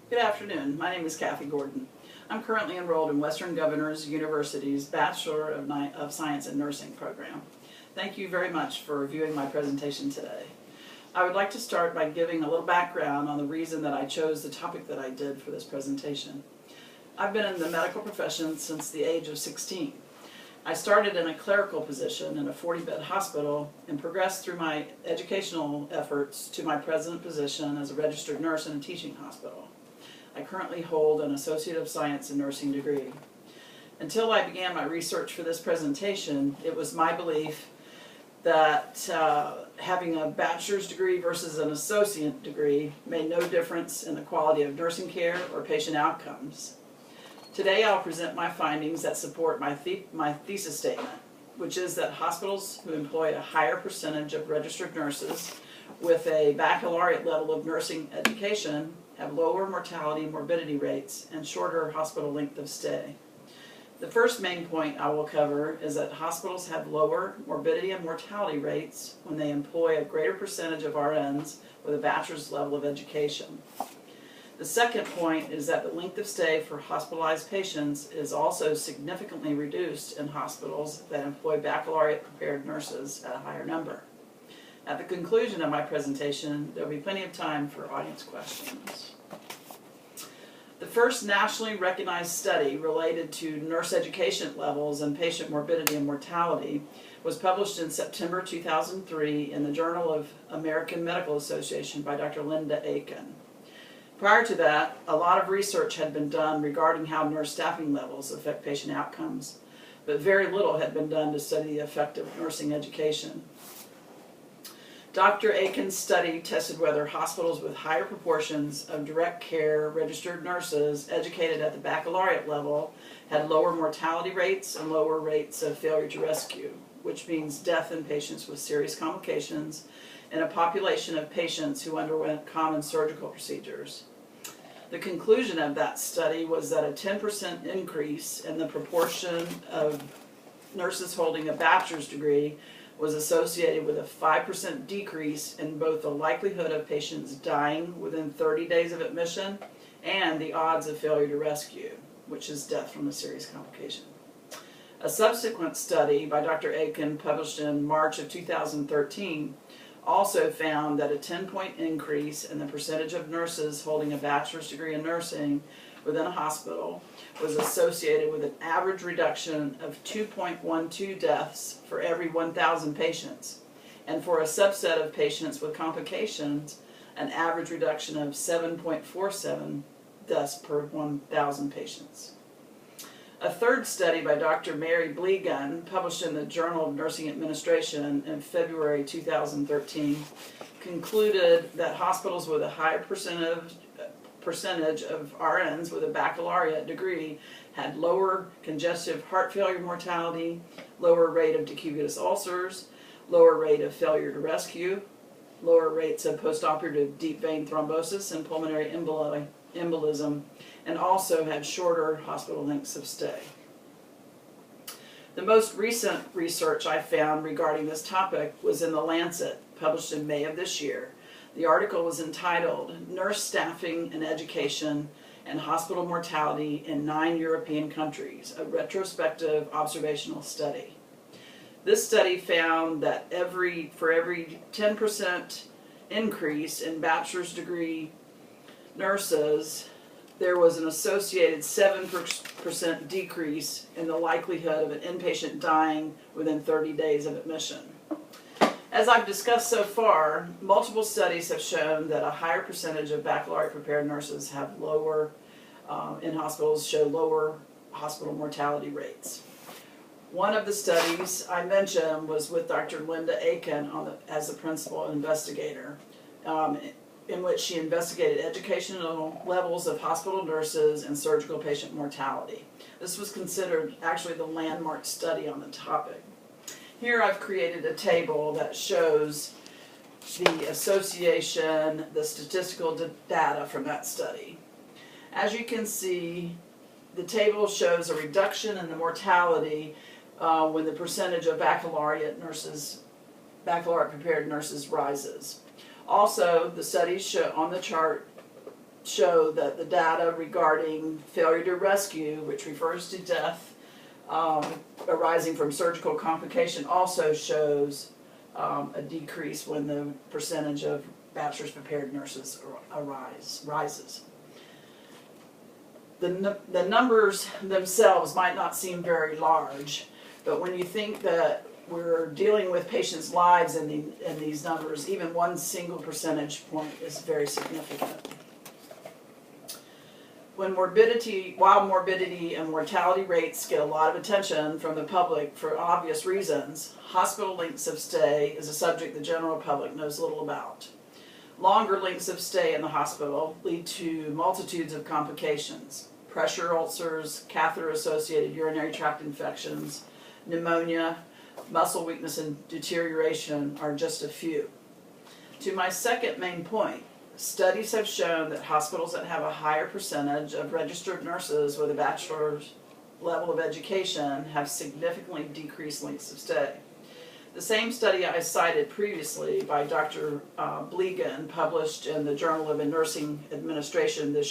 Good afternoon. My name is Kathy Gordon. I'm currently enrolled in Western Governors University's Bachelor of Science in Nursing program. Thank you very much for viewing my presentation today. I would like to start by giving a little background on the reason that I chose the topic that I did for this presentation. I've been in the medical profession since the age of 16. I started in a clerical position in a 40-bed hospital and progressed through my educational efforts to my present position as a registered nurse in a teaching hospital. I currently hold an Associate of Science in Nursing degree. Until I began my research for this presentation, it was my belief that having a bachelor's degree versus an associate degree made no difference in the quality of nursing care or patient outcomes. Today I'll present my findings that support my thesis statement, which is that hospitals who employ a higher percentage of registered nurses with a baccalaureate level of nursing education have lower mortality and morbidity rates and shorter hospital length of stay. The first main point I will cover is that hospitals have lower morbidity and mortality rates when they employ a greater percentage of RNs with a bachelor's level of education. The second point is that the length of stay for hospitalized patients is also significantly reduced in hospitals that employ baccalaureate-prepared nurses at a higher number. At the conclusion of my presentation, there will be plenty of time for audience questions. The first nationally recognized study related to nurse education levels and patient morbidity and mortality was published in September 2003 in the Journal of American Medical Association by Dr. Linda Aiken. Prior to that, a lot of research had been done regarding how nurse staffing levels affect patient outcomes, but very little had been done to study the effect of nursing education. Dr. Aiken's study tested whether hospitals with higher proportions of direct care registered nurses educated at the baccalaureate level had lower mortality rates and lower rates of failure to rescue, which means death in patients with serious complications in a population of patients who underwent common surgical procedures. The conclusion of that study was that a 10% increase in the proportion of nurses holding a bachelor's degree was associated with a 5% decrease in both the likelihood of patients dying within 30 days of admission and the odds of failure to rescue, which is death from a serious complication. A subsequent study by Dr. Aiken, published in March of 2013, also found that a 10-point increase in the percentage of nurses holding a bachelor's degree in nursing within a hospital was associated with an average reduction of 2.12 deaths for every 1,000 patients, and for a subset of patients with complications, an average reduction of 7.47 deaths per 1,000 patients. A third study by Dr. Mary Bleegun, published in the Journal of Nursing Administration in February 2013, concluded that hospitals with a higher percentage of RNs with a baccalaureate degree had lower congestive heart failure mortality, lower rate of decubitus ulcers, lower rate of failure to rescue, lower rates of postoperative deep vein thrombosis and pulmonary embolism, and also had shorter hospital lengths of stay. The most recent research I found regarding this topic was in The Lancet, published in May of this year. The article was entitled "Nurse Staffing and Education and Hospital Mortality in 9 European Countries, a Retrospective Observational Study." This study found that for every 10% increase in bachelor's degree nurses, there was an associated 7% decrease in the likelihood of an inpatient dying within 30 days of admission. As I've discussed so far, multiple studies have shown that a higher percentage of baccalaureate-prepared nurses have in hospitals show lower hospital mortality rates. One of the studies I mentioned was with Dr. Linda Aiken as the principal investigator, in which she investigated educational levels of hospital nurses and surgical patient mortality. This was considered actually the landmark study on the topic. Here I've created a table that shows the association, the statistical data from that study. As you can see, the table shows a reduction in the mortality when the percentage of baccalaureate-prepared nurses rises. Also, the studies on the chart show that the data regarding failure to rescue, which refers to death arising from surgical complication, also shows a decrease when the percentage of bachelor's prepared nurses rises. The numbers themselves might not seem very large, but when you think that we're dealing with patients' lives in these numbers, even one single percentage point is very significant. While morbidity and mortality rates get a lot of attention from the public for obvious reasons, hospital lengths of stay is a subject the general public knows little about. Longer lengths of stay in the hospital lead to multitudes of complications. Pressure ulcers, catheter-associated urinary tract infections, pneumonia, muscle weakness and deterioration are just a few. To my second main point, studies have shown that hospitals that have a higher percentage of registered nurses with a bachelor's level of education have significantly decreased lengths of stay. The same study I cited previously by Dr. Blegan, published in the Journal of Nursing Administration in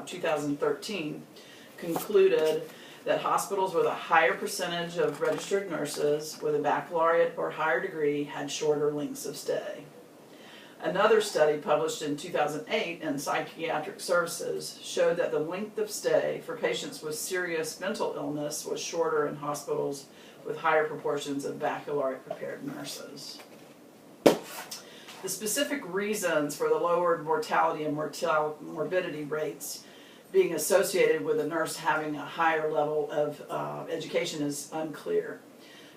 2013, concluded that hospitals with a higher percentage of registered nurses with a baccalaureate or higher degree had shorter lengths of stay. Another study published in 2008 in Psychiatric Services showed that the length of stay for patients with serious mental illness was shorter in hospitals with higher proportions of baccalaureate-prepared nurses. The specific reasons for the lowered mortality and morbidity rates being associated with a nurse having a higher level of education is unclear.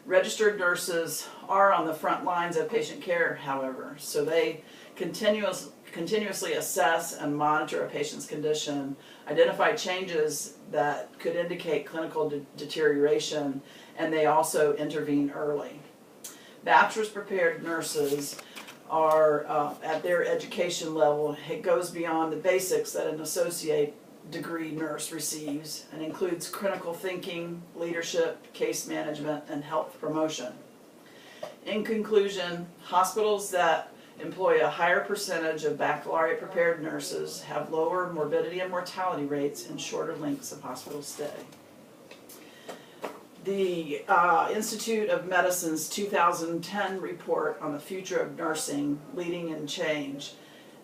Registered nurses are on the front lines of patient care, however, so they continuously assess and monitor a patient's condition, identify changes that could indicate clinical deterioration, and they also intervene early. Bachelor's prepared nurses are at their education level. It goes beyond the basics that an associate degree nurse receives and includes critical thinking, leadership, case management, and health promotion. In conclusion, hospitals that employ a higher percentage of baccalaureate prepared nurses have lower morbidity and mortality rates and shorter lengths of hospital stay. The Institute of Medicine's 2010 report on the future of nursing, Leading in Change,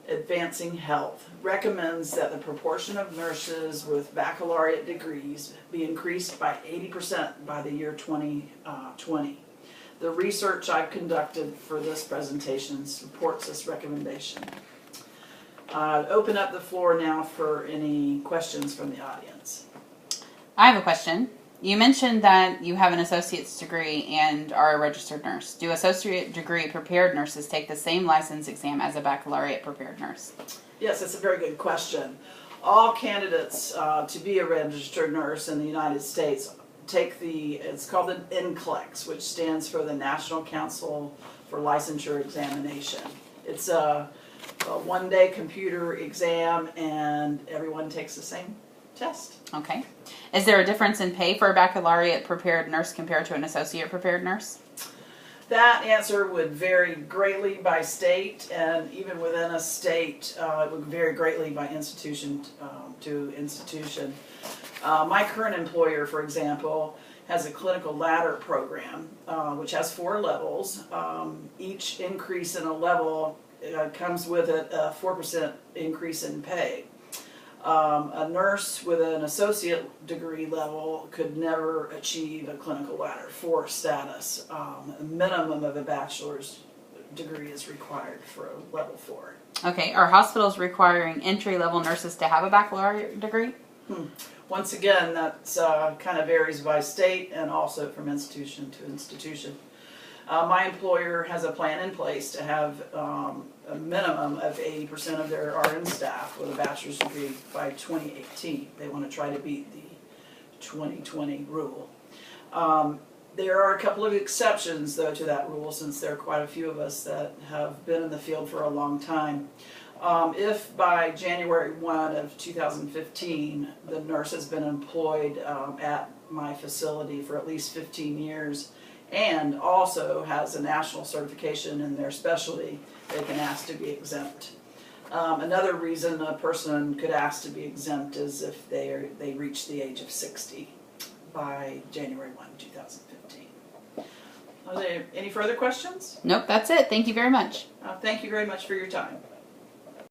Advancing Health, recommends that the proportion of nurses with baccalaureate degrees be increased by 80% by the year 2020. The research I've conducted for this presentation supports this recommendation. Open up the floor now for any questions from the audience. I have a question. You mentioned that you have an associate's degree and are a registered nurse. Do associate degree prepared nurses take the same license exam as a baccalaureate prepared nurse? Yes, that's a very good question. All candidates to be a registered nurse in the United States take it's called an NCLEX, which stands for the National Council for Licensure Examination. It's a one-day computer exam, and everyone takes the same test. Okay. Is there a difference in pay for a baccalaureate prepared nurse compared to an associate prepared nurse? That answer would vary greatly by state, and even within a state, it would vary greatly by institution to institution. My current employer, for example, has a clinical ladder program, which has 4 levels. Each increase in a level comes with a 4% increase in pay. A nurse with an associate degree level could never achieve a clinical ladder 4 status. A minimum of a bachelor's degree is required for a level 4. Okay, are hospitals requiring entry-level nurses to have a baccalaureate degree? Once again, that kind of varies by state and also from institution to institution. My employer has a plan in place to have a minimum of 80% of their RN staff with a bachelor's degree by 2018. They want to try to beat the 2020 rule. There are a couple of exceptions, though, to that rule, since there are quite a few of us that have been in the field for a long time. If by January 1 of 2015 the nurse has been employed at my facility for at least 15 years and also has a national certification in their specialty, they can ask to be exempt. Another reason a person could ask to be exempt is if they reach the age of 60 by January 1, 2015. Are there any further questions? Nope, that's it. Thank you very much. Thank you very much for your time.